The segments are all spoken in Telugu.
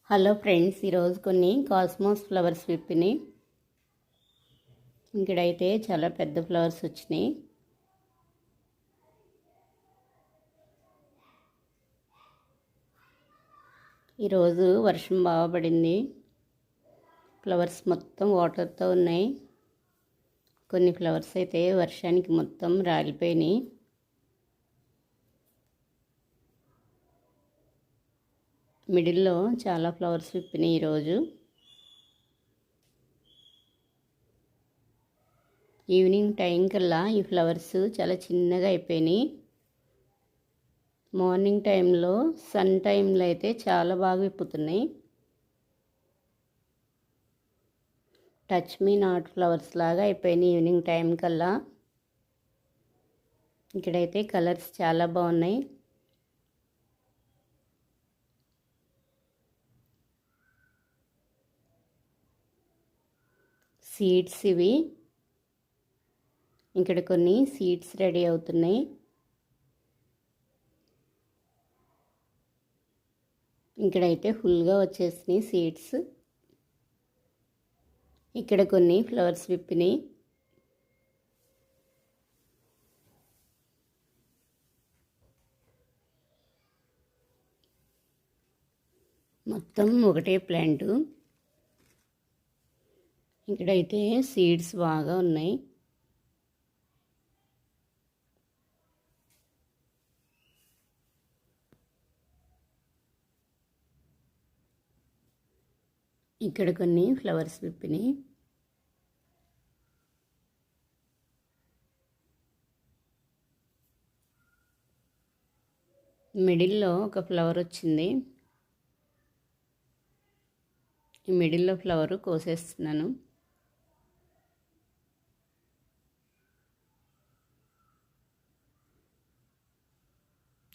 హలో ఫ్రెండ్స్, ఈరోజు కొన్ని కాస్మోస్ ఫ్లవర్స్ విప్పినాయి. ఇక్కడైతే చాలా పెద్ద ఫ్లవర్స్ వచ్చినాయి. ఈరోజు వర్షం బాగా పడింది. ఫ్లవర్స్ మొత్తం వాటర్తో ఉన్నాయి. కొన్ని ఫ్లవర్స్ అయితే వర్షానికి మొత్తం రాలిపోయినాయి. మిడిల్లో చాలా ఫ్లవర్స్ విప్పినాయి ఈరోజు. ఈవినింగ్ టైం కల్లా ఈ ఫ్లవర్స్ చాలా చిన్నగా అయిపోయినాయి. మార్నింగ్ టైంలో సన్ టైంలో అయితే చాలా బాగా విప్పుతున్నాయి. టచ్ మీ నాట్ ఫ్లవర్స్ లాగా అయిపోయినాయి ఈవినింగ్ టైం కల్లా. ఇక్కడైతే కలర్స్ చాలా బాగున్నాయి. సీడ్స్ ఇవి. ఇక్కడ కొన్ని సీడ్స్ రెడీ అవుతున్నాయి. ఇక్కడైతే ఫుల్గా వచ్చేసినాయి సీడ్స్. ఇక్కడ కొన్ని ఫ్లవర్స్ విప్పినాయి. మొత్తం ఒకటే ప్లాంటు. ఇక్కడైతే సీడ్స్ బాగా ఉన్నాయి. ఇక్కడ కొన్ని ఫ్లవర్స్ విప్పినాయి. మిడిల్లో ఒక ఫ్లవర్ వచ్చింది. ఈ మిడిల్లో ఫ్లవర్ కోసేస్తున్నాను.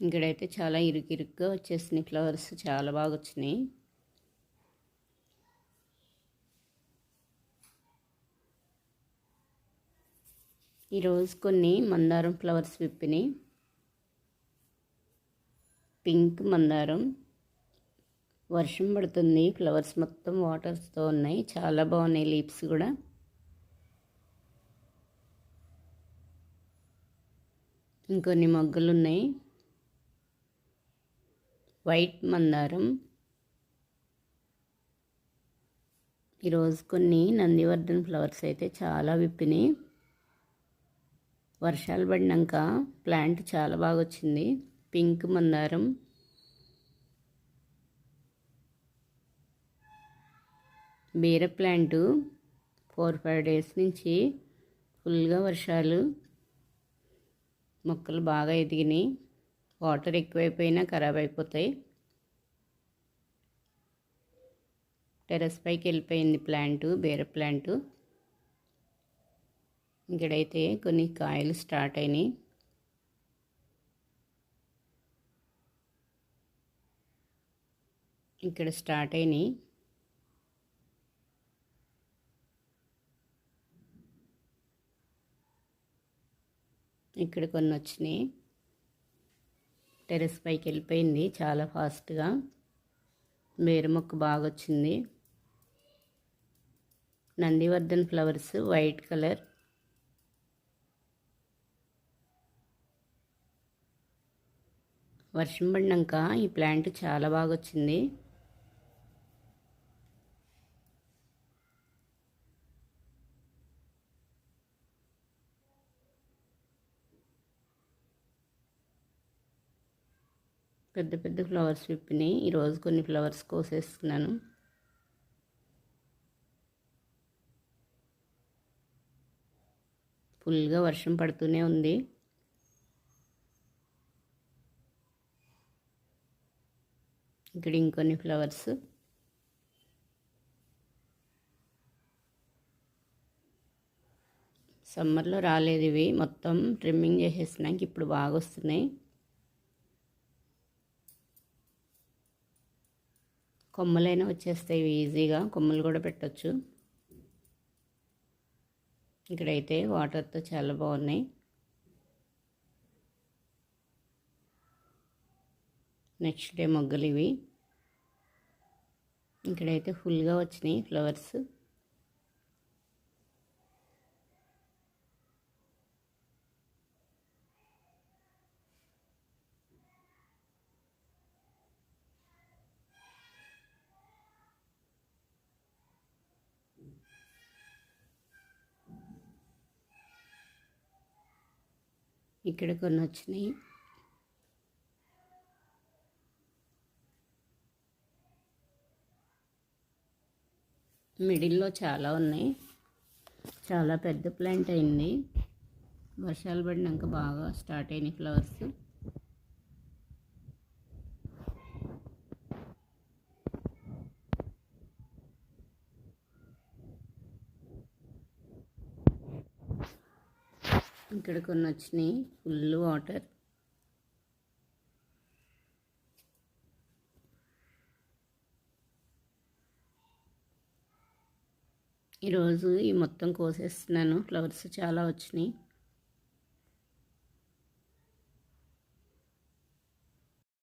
ఇక్కడైతే చాలా ఇరుగ్గా వచ్చేసినాయి ఫ్లవర్స్, చాలా బాగా వచ్చినాయి. ఈరోజు కొన్ని మందారం ఫ్లవర్స్ విప్పినాయి. పింక్ మందారం. వర్షం పడుతుంది, ఫ్లవర్స్ మొత్తం వాటర్స్తో ఉన్నాయి. చాలా బాగున్నాయి లీవ్స్ కూడా. ఇంకొన్ని మొగ్గలు ఉన్నాయి. వైట్ మందారం. ఈరోజు కొన్ని నందివర్ధన్ ఫ్లవర్స్ అయితే చాలా విప్పినాయి. వర్షాలు పడినాక ప్లాంట్ చాలా బాగా వచ్చింది. పింక్ మందారం. బీర ప్లాంటు 4-5 డేస్ నుంచి ఫుల్గా వర్షాలు, మొక్కలు బాగా ఎదిగినాయి. వాటర్ ఎక్కువైపోయినా ఖరాబ్ అయిపోతాయి. టెర్రస్ పైకి వెళ్ళిపోయింది ప్లాంటు, బీర ప్లాంటు. ఇక్కడైతే కొన్ని కాయలు స్టార్ట్ అయినాయి. ఇక్కడ స్టార్ట్ అయినాయి. ఇక్కడ కొన్ని వచ్చినాయి. టెర్రస్ పైకి వెళ్ళిపోయింది చాలా ఫాస్ట్గా. బీర మొక్క బాగా వచ్చింది. Nandivardhan flowers white colour. వర్షం పడినాక ఈ ప్లాంట్ చాలా బాగా వచ్చింది. పెద్ద పెద్ద ఫ్లవర్స్ విప్పినాయి. ఈరోజు కొన్ని ఫ్లవర్స్ కోసేస్తున్నాను. ఫుల్గా వర్షం పడుతూనే ఉంది. ఇక్కడ ఇంకొన్ని ఫ్లవర్స్. సమ్మర్లో రాలేదు ఇవి, మొత్తం ట్రిమ్మింగ్ చేసేసినాక ఇప్పుడు బాగా వస్తున్నాయి. కొమ్మలైనా వచ్చేస్తాయి ఈజీగా, కొమ్మలు కూడా పెట్టచ్చు. ఇక్కడైతే వాటర్తో చాలా బాగున్నాయి. నెక్స్ట్ డే మొగ్గలు ఇవి. ఇక్కడైతే ఫుల్గా వచ్చినాయి ఫ్లవర్స్. ఇక్కడ కొన్ని వచ్చినాయి. మిడిల్లో చాలా ఉన్నాయి. చాలా పెద్ద ప్లాంట్ అయింది. వర్షాలు పడినాక బాగా స్టార్ట్ అయినాయి ఫ్లవర్స్. ఇక్కడ కొన్ని వచ్చినాయి ఫుల్ వాటర్. ఈరోజు ఈ మొత్తం కోసేస్తున్నాను. ఫ్లవర్స్ చాలా వచ్చినాయి.